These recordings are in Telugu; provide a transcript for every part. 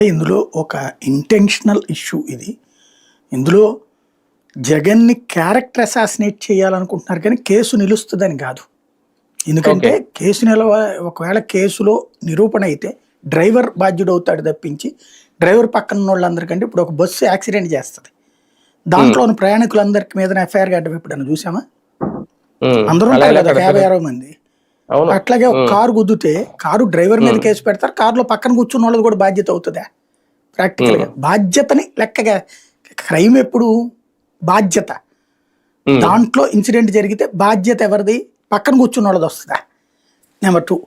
ఇందులో ఒక ఇంటెన్షనల్ ఇష్యూ ఇది. ఇందులో జగన్‌ని క్యారెక్టర్ అసాసినేట్ చేయాలనుకుంటున్నారు కానీ కేసు నిలుస్తదని కాదు. ఎందుకంటే ఓకే. కేసు ఒకవేళ కేసులో నిరూపణ అయితే డ్రైవర్ బాధ్యుడవుతాడు తప్పించి, డ్రైవర్ పక్కనున్నోళ్ళందరికంటే ఇప్పుడు ఒక బస్సు యాక్సిడెంట్ చేస్తది. హ్మ్. దాంట్లోని ప్రయాణికులందరికి మీదన ఎఫ్ఐఆర్ కట్టడం ఎప్పుడైనా చూసామా? హ్మ్. అందరూ అలా ఉంటారు ఎలా కదా! కడతారు? 50, 60 మంది. అవును. అట్లాగే ఒక హ్మ్. కారు గుద్దితే కారు డ్రైవర్ మీద హ్మ్. కేసు పెడతారు. కారులో పక్కన కూర్చున్నోళ్ళది కూడా బాధ్యత అవుతదా? ప్రాక్టికల్‌గా. హ్మ్. బాధ్యతని లెక్కగా క్రైమ్ ఎప్పుడు బాధ్యత. హ్మ్. దాంట్లో ఇన్సిడెంట్ జరిగితే బాధ్యత ఎవరిది? పక్కన కూర్చున్నోళ్ళది వస్తదా? నెంబర్ 2.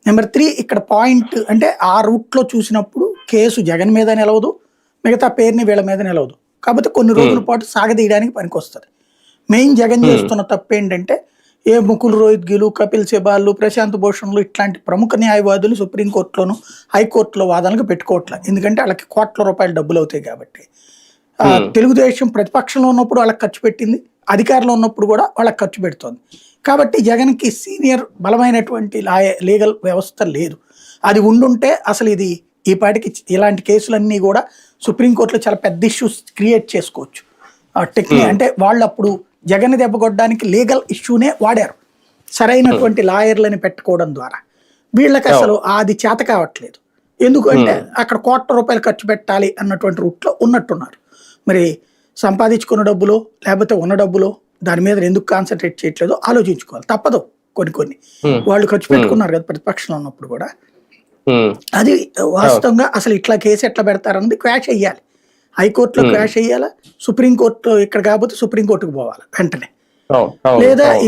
నెంబర్ 3 ఇక్కడ పాయింట్ అంటే ఆ రూట్‌లో చూసినప్పుడు కేసు జగన్ మీద నిలవదు. మిగతా పేరుని వీళ్ళ మీద నిలవదు. కాకపోతే కొన్ని హ్మ్. రోజుల పాటు సాగదీయడానికి పనికొస్తది. మెయిన్ జగన్ హ్మ్. చేస్తున్న తప్పేంటంటే ముకుల్ రోహిత్గీలు, కపిల్ సిబాల్‌లు, ప్రశాంత్ భూషణ్‌లు ఇట్లాంటి ప్రముఖ న్యాయవాదులు సుప్రీంకోర్టులోను, హైకోర్టులో వాదనలకు పెట్టుకోవట్ల. ఎందుకంటే ఆళ్ళకి కోట్ల రూపాయలు డబ్బులవుతాయి కాబట్టి. హ్మ్. తెలుగుదేశం ప్రతిపక్షంలో ఉన్నప్పుడు వాళ్ళకి ఖర్చు పెట్టింది. అధికారంలో ఉన్నప్పుడు కూడా వాళ్ళకి ఖర్చు పెడుతోంది. కాబట్టి జగన్‌కి సీనియర్ బలమైనటువంటి లీగల్ వ్యవస్థ లేదు. అది ఉండుంటే అసలు ఇది ఈ పాటికి ఇలాంటి కేసులన్నీ కూడా సుప్రీంకోర్టులో చాలా పెద్ద ఇష్యూస్ క్రియేట్ చేసుకోవచ్చు. హ్మ్. అంటే వాళ్ళప్పుడు జగన్‌ని దెబ్బకొట్టడానికి లీగల్ ఇష్యూనే వాడారు. హ్మ్. సరైనటువంటి లాయర్‌లని పెట్టుకోవడం ద్వారా. వీళ్ళకసలు అవును. అది చేత కావట్లేదు. ఎందుకు అంటే హ్మ్. అక్కడ కోట్ల రూపాయలు ఖర్చు పెట్టాలి అన్నటువంటి రూట్‌లో ఉన్నట్టున్నారు. మరి సంపాదించుకున్న డబ్బులో, లేకపోతే ఉన్న డబ్బులో దాని మీద ఎందుకు కాన్సంట్రేట్ చేయట్లేదో ఆలోచించుకోవాలి. తప్పదు కొన్ని కొన్ని. హ్మ్. వాళ్ళు ఖర్చు హ్మ్. పెట్టుకున్నారు కదా! ప్రతిపక్షంలో ఉన్నప్పుడు కూడా. హ్మ్. అది అవును. వాస్తవంగా అసలు ఇట్లా కేసు ఎట్లా పెడతారన్నది క్వాష్ ఎయ్యాలి. హైకోర్ట్‌లో హ్మ్. క్వాష్ ఎయ్యాలా, సుప్రీంకోర్టు ఇక్కడ కాకపోతే సుప్రీంకోర్టుకి పోవాలి వెంటనే. అవును. అవును. లేదా అవును.